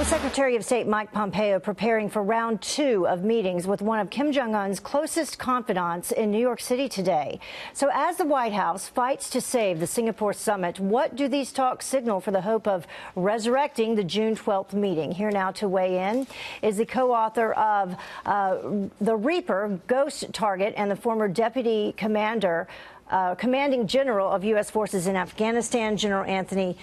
Secretary of State Mike Pompeo preparing for round 2 of meetings with one of Kim Jong Un's closest confidants in New York City today. So as the White House fights to save the Singapore summit, what do these talks signal for the hope of resurrecting the June 12th meeting? Here now to weigh in is the co-author of The Reaper, Ghost Target, and the former deputy commanding general of U.S. forces in Afghanistan, General Anthony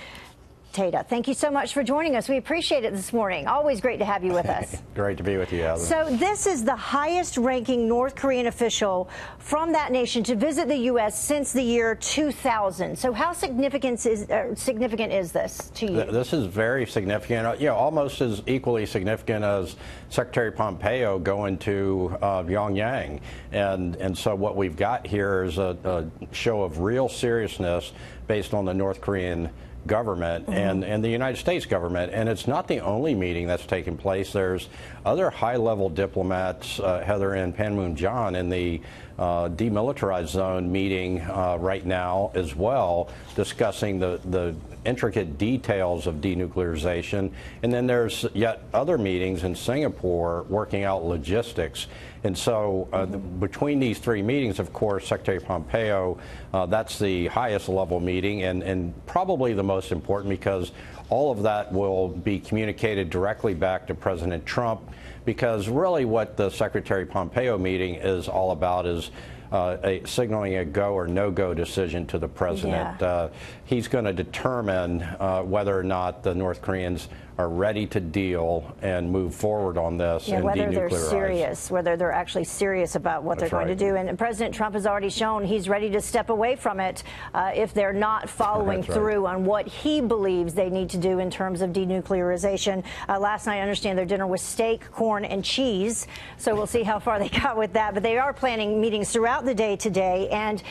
Tata. Thank you so much for joining us. We appreciate it this morning. Always great to have you with us. Great to be with you, Heather. So this is the highest-ranking North Korean official from that nation to visit the U.S. since the year 2000. So how significant is this to you? This is very significant. You know, almost as equally significant as Secretary Pompeo going to Pyongyang. And so what we've got here is a show of real seriousness based on the North Korean government and the United States government. And it's not the only meeting that's taken place. There's other high-level diplomats, Heather and Panmunjom, in the demilitarized zone meeting right now as well, discussing the intricate details of denuclearization. And then there's yet other meetings in Singapore working out logistics. And so between these three meetings, of course, Secretary Pompeo, that's the highest level meeting and probably the most important, because all of that will be communicated directly back to President Trump, because really what the Secretary Pompeo meeting is all about is signaling a go or no-go decision to the president. Yeah. He's going to determine whether or not the North Koreans are ready to deal and move forward on this and whether denuclearize. they're serious, whether they're actually serious about what they're going to do. And President Trump has already shown he's ready to step away from it if they're not following through on what he believes they need to do in terms of denuclearization. Last night, I understand their dinner was steak, corn, and cheese. So we'll see how far they got with that. But they are planning meetings throughout the day today. And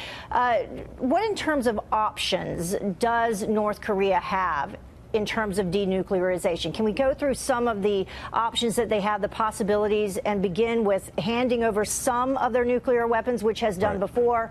what, in terms of options, does North Korea have in terms of denuclearization? Can we go through some of the options that they have, the possibilities, and begin with handing over some of their nuclear weapons, which has done before?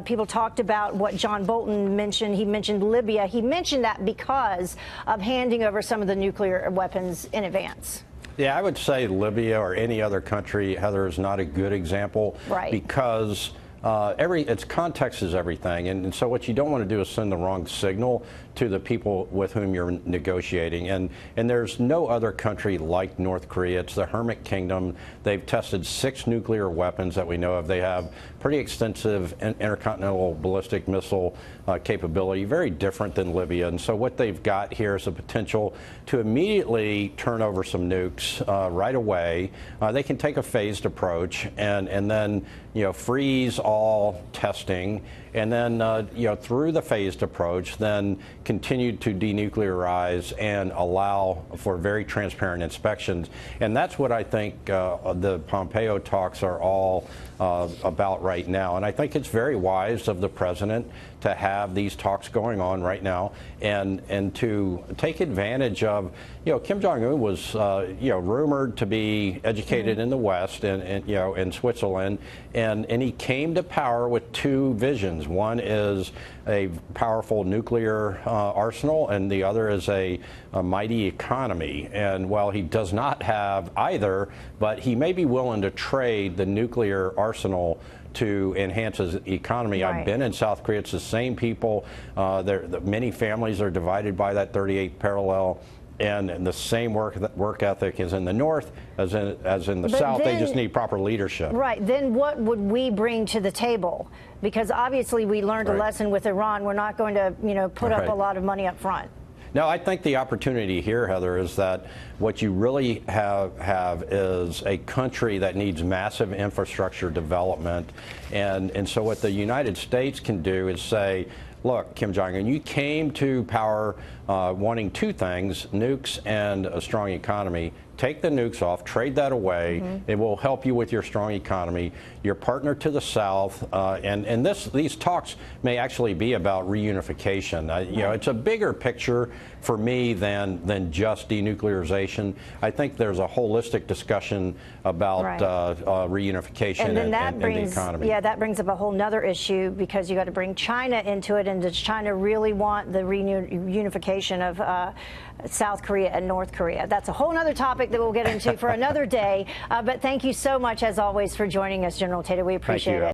People talked about what John Bolton mentioned. He mentioned Libya. He mentioned that because of handing over some of the nuclear weapons in advance. Yeah, I would say Libya or any other country, Heather, is not a good example, because its context is everything, and so what you don't want to do is send the wrong signal to the people with whom you're negotiating. And there's no other country like North Korea. It's the Hermit Kingdom. They've tested 6 nuclear weapons that we know of. They have pretty extensive intercontinental ballistic missile capability, very different than Libya. And so what they've got here is a potential to immediately turn over some nukes right away. They can take a phased approach and then, freeze all testing, and then, through the phased approach, then continue to denuclearize and allow for very transparent inspections. And that's what I think the Pompeo talks are all about right now. And I think it's very wise of the president to have these talks going on right now and to take advantage of, Kim Jong Un was, rumored to be educated in the West and in Switzerland. And he came to power with 2 visions. One is a powerful nuclear arsenal, and the other is a mighty economy. And while he does not have either, but he may be willing to trade the nuclear arsenal to enhance his economy. I've been in South Korea. It's the same people. Many families are divided by that 38th parallel. And the same work ethic is in the North as in the South. They just need proper leadership. Right. Then what would we bring to the table? Because obviously we learned a lesson with Iran. We're not going to, put up a lot of money up front. No, I think the opportunity here, Heather, is that what you really have is a country that needs massive infrastructure development. And so what the United States can do is say, look, Kim Jong Un, you came to power wanting 2 things, nukes and a strong economy. Take the nukes off, trade that away. It will help you with your strong economy. Your partner to the south, and these talks may actually be about reunification. It's a bigger picture for me than just denuclearization. I think there's a holistic discussion about reunification and the economy. Yeah, that brings up a whole nother issue, because you got to bring China into it. And does China really want the reunification South Korea and North Korea. That's a whole other topic that we'll get into for another day. But thank you so much, as always, for joining us, General Tata. We appreciate it.